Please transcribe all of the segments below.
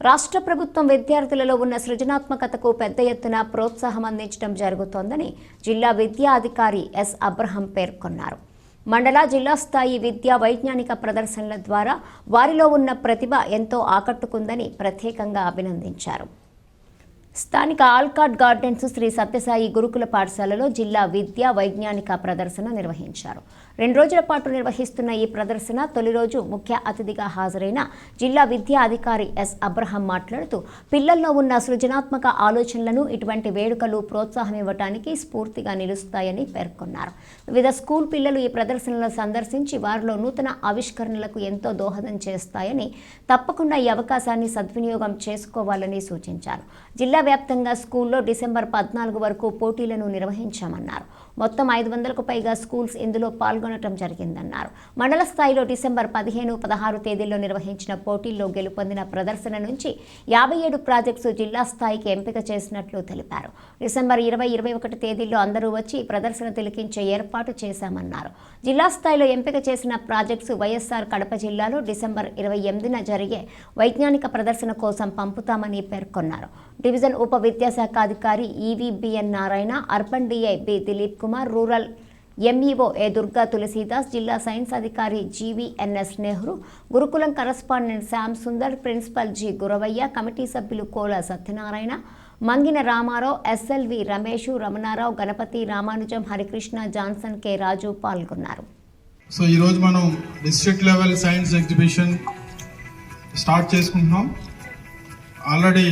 రాష్ట్ర ప్రభుత్వం విద్యార్థులలో ఉన్న సృజనాత్మకతకు పెద్ద ఎత్తున ప్రోత్సాహం అందించడం జరుగుతోందని జిల్లా విద్యా అధికారి ఎస్ అబ్రహం పేర్కొన్నారు. మండల జిల్లా స్థాయి విద్యా వైజ్ఞానిక ప్రదర్శనల ద్వారా వారిలో ఉన్న ప్రతిభ ఎంతో ఆకట్టుకుందని ప్రత్యేకంగా అభినందించారు. స్థానిక ఆల్కాట్ గార్డెన్స్ శ్రీ సత్యసాయి గురుకుల పాఠశాలలో జిల్లా విద్యా వైజ్ఞానిక ప్రదర్శన నిర్వహించారు. 2 రోజుల పాటు నిర్వహిస్తున్న ఈ ప్రదర్శన తొలి రోజు ముఖ్య అతిథిగా హాజరైన జిల్లా విద్యా అధికారి ఎస్ అబ్రహం మాట్లాడుతూ పిల్లల్లో ఉన్న సృజనాత్మక ఆలోచనలను ఇటువంటి వేడుకలు ప్రోత్సాహం ఇవ్వడానికి స్ఫూర్తిగా నిలుస్తాయని పేర్కొన్నారు. వివిధ స్కూల్ పిల్లలు ఈ ప్రదర్శనలను సందర్శించి వారిలో నూతన ఆవిష్కరణలకు ఎంతో దోహదం చేస్తాయని, తప్పకుండా ఈ అవకాశాన్ని సద్వినియోగం చేసుకోవాలని సూచించారు. జిల్లా వ్యాప్తంగా స్కూల్లో డిసెంబర్ 14 వరకు పోటీలను నిర్వహించామన్నారు. మొత్తం 500కు పైగా స్కూల్స్ ఇందులో పాల్గొనడం జరిగిందన్నారు. మండల స్థాయిలో డిసెంబర్ 15, 16 తేదీల్లో నిర్వహించిన పోటీల్లో గెలుపొందిన ప్రదర్శన నుంచి 57 ప్రాజెక్ట్స్ జిల్లా స్థాయికి ఎంపిక చేసినట్లు తెలిపారు. డిసెంబర్ 20, 21 తేదీల్లో అందరూ వచ్చి ప్రదర్శన తిలకించే ఏర్పాటు చేశామన్నారు. జిల్లా స్థాయిలో ఎంపిక చేసిన ప్రాజెక్ట్స్ వైఎస్ఆర్ కడప జిల్లాలో డిసెంబర్ 28న జరిగే వైజ్ఞానిక ప్రదర్శన కోసం పంపుతామని పేర్కొన్నారు. డివిజన్ ఉప విద్యాశాఖ అధికారి EVBN Narayana, urban DI B Dilip Kumar, rural MEO A Durga Tulasidas, జిల్లా సైన్స్ అధికారి GVNS Nehru, Gurukulam correspondent Shyam Sundar, principal G Guravayya, committee సభ్యులు Kola Satyanarayana, Mangina Ramarao, SLV Ramesh, Ramanarao, Ganapathi, Ramanujam, Harikrishna, Johnson, K Raju పాల్గొన్నారు. సో ఈరోజు మనం district level science exhibition start చేసుకుంటున్నాం. Already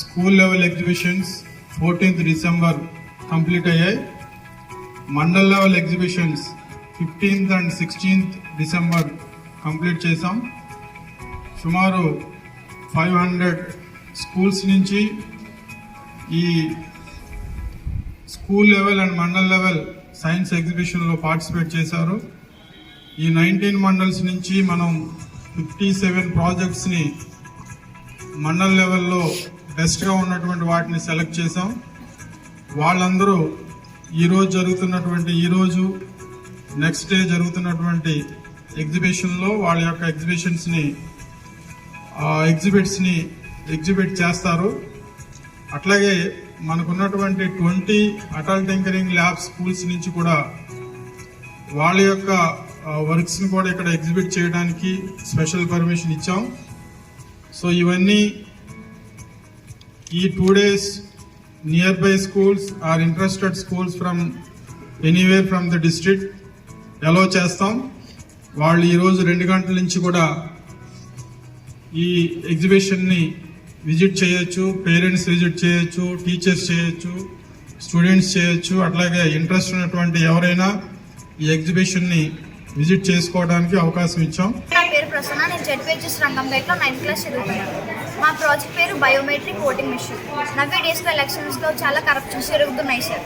school level exhibitions 14th December complete అయ్యాయి. Mandal level exhibitions 15th and 16th December complete చేసాం. సుమారు 500 స్కూల్స్ నుంచి ఈ school level and mandal level science ఎగ్జిబిషన్లో పార్టిసిపేట్ చేశారు. ఈ 19 మండల్స్ నుంచి మనం 57 ప్రాజెక్ట్స్ని మండల్ లెవెల్లో బెస్ట్గా ఉన్నటువంటి వాటిని సెలెక్ట్ చేసాం. వాళ్ళందరూ ఈరోజు నెక్స్ట్ డే జరుగుతున్నటువంటి ఎగ్జిబిషన్లో వాళ్ళ యొక్క ఎగ్జిబిట్ చేస్తారు. అట్లాగే మనకున్నటువంటి 20 అటల్ టింకరింగ్ ల్యాబ్ స్కూల్స్ నుంచి కూడా వాళ్ళ యొక్క వర్క్స్ని కూడా ఇక్కడ ఎగ్జిబిట్ చేయడానికి స్పెషల్ పర్మిషన్ ఇచ్చాం. సో ఇవన్నీ ఈ 2 days nearby schools or interested schools from anywhere from the district అలో చేస్తాం. వాళ్ళు ఈరోజు 2 గంటల నుంచి కూడా ఈ ఎగ్జిబిషన్ని విజిట్ చేయొచ్చు, పేరెంట్స్ విజిట్ చేయొచ్చు, టీచర్స్ చేయొచ్చు, స్టూడెంట్స్ చేయొచ్చు. అట్లాగే ఇంట్రెస్ట్ ఉన్నటువంటి ఎవరైనా ఈ ఎగ్జిబిషన్ని విజిట్ చేసుకోవడానికి అవకాశం ఇచ్చాం. నా పేరు ప్రసన్న, నేను జెడ్పీహెచ్ఎస్ రంగంపేటలో 9th క్లాస్ చదువుతున్నాను. మా ప్రాజెక్ట్ పేరు బయోమెట్రిక్ ఓటింగ్ మిషన్. నవ్వే డేస్లో ఎలక్షన్స్లో చాలా కరప్షన్స్ జరుగుతున్నాయి సార్.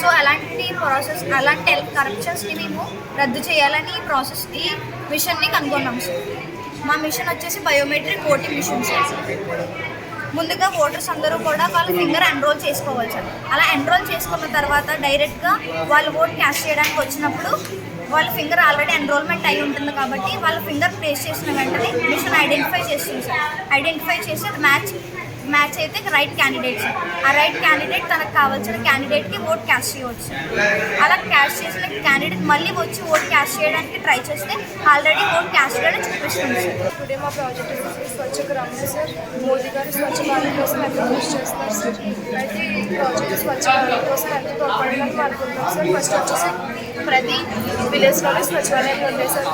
సో అలాంటి కరప్షన్స్ని మేము రద్దు చేయాలని ఈ మిషన్ని కనుగొన్నాం సార్. మా మిషన్ వచ్చేసి బయోమెట్రిక్ ఓటింగ్ మిషన్ సార్. ముందుగా ఓటర్స్ అందరూ కూడా వాళ్ళ ఫింగర్ ఎన్రోల్ చేసుకోవాలి సార్. అలా ఎన్రోల్ చేసుకున్న తర్వాత డైరెక్ట్గా వాళ్ళు ఓట్ క్యాస్ట్ చేయడానికి వచ్చినప్పుడు వాళ్ళ ఫింగర్ ఆల్రెడీ ఎన్రోల్మెంట్ అయి ఉంటుంది కాబట్టి వాళ్ళ ఫింగర్ ప్లేస్ చేసిన వెంటనే మిషన్ ఐడెంటిఫై చేస్తుంది సార్. ఐడెంటిఫై చేసి అది మ్యాచ్ అయితే రైట్ క్యాండిడేట్ సార్. ఆ రైట్ క్యాండిడేట్ తనకు కావాల్సిన క్యాండిడేట్కి ఓట్ క్యాస్ట్ చేయవచ్చు. అలా క్యాస్ట్ చేసిన క్యాండిడేట్ మళ్ళీ వచ్చి ఓట్ క్యాస్ట్ చేయడానికి ట్రై చేస్తే ఆల్రెడీ ఓట్ క్యాస్ట్ చేయడం చూపిస్తుంది సార్. టుడే మా ప్రాజెక్ట్ స్వచ్ఛ గ్రామం సార్. మోదీ గారు స్వచ్ఛ భారత్ కోసం ఎంతో కృషి చేస్తున్నారు సార్. అయితే ఈ ప్రాజెక్ట్ స్వచ్ఛ భారత్ కోసం ఎంతో తోడ్పడడానికి అనుకుంటున్నాం సార్. ఫస్ట్ వచ్చేసి ప్రతి విలేజ్లోనే సచివాలయాలు ఉంటాయి sir.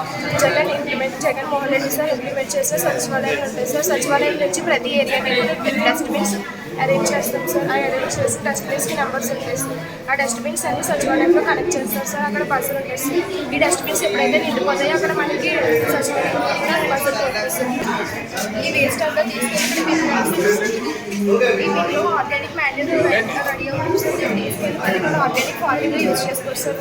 Jaganmohan Reddy sir implement చేస్తే సచివాలయాలు ఉంటాయి సార్. సచివాలయం నుంచి ప్రతి ఏరియాకి కూడా డస్ట్బిన్స్ అరేంజ్ చేస్తాం సార్. ఆ అరేంజ్ చేసి డస్ట్బిన్స్కి నెంబర్స్ ఉంటాయి సార్. ఆ డస్ట్బిన్స్ అన్ని సచివాలయంలో కనెక్ట్ చేస్తారు సార్. అక్కడ బస్సులు ఉంటాయి సార్. ఈ డస్ట్బిన్స్ ఎప్పుడైతే నిండిపోతాయో అక్కడ మనకి సచివాలయం బస్సులు పోతాయి సార్. ఈ వేస్ట్ అంతా తీసుకెళ్ళి వీటిలో ఆర్గానిక్ మాన్యూర్ రెడీ అవుతుంది సార్. తీసుకెళ్ళి ఆర్గానిక్ ఫార్మింగ్లో యూజ్ చేసుకోవచ్చు సార్.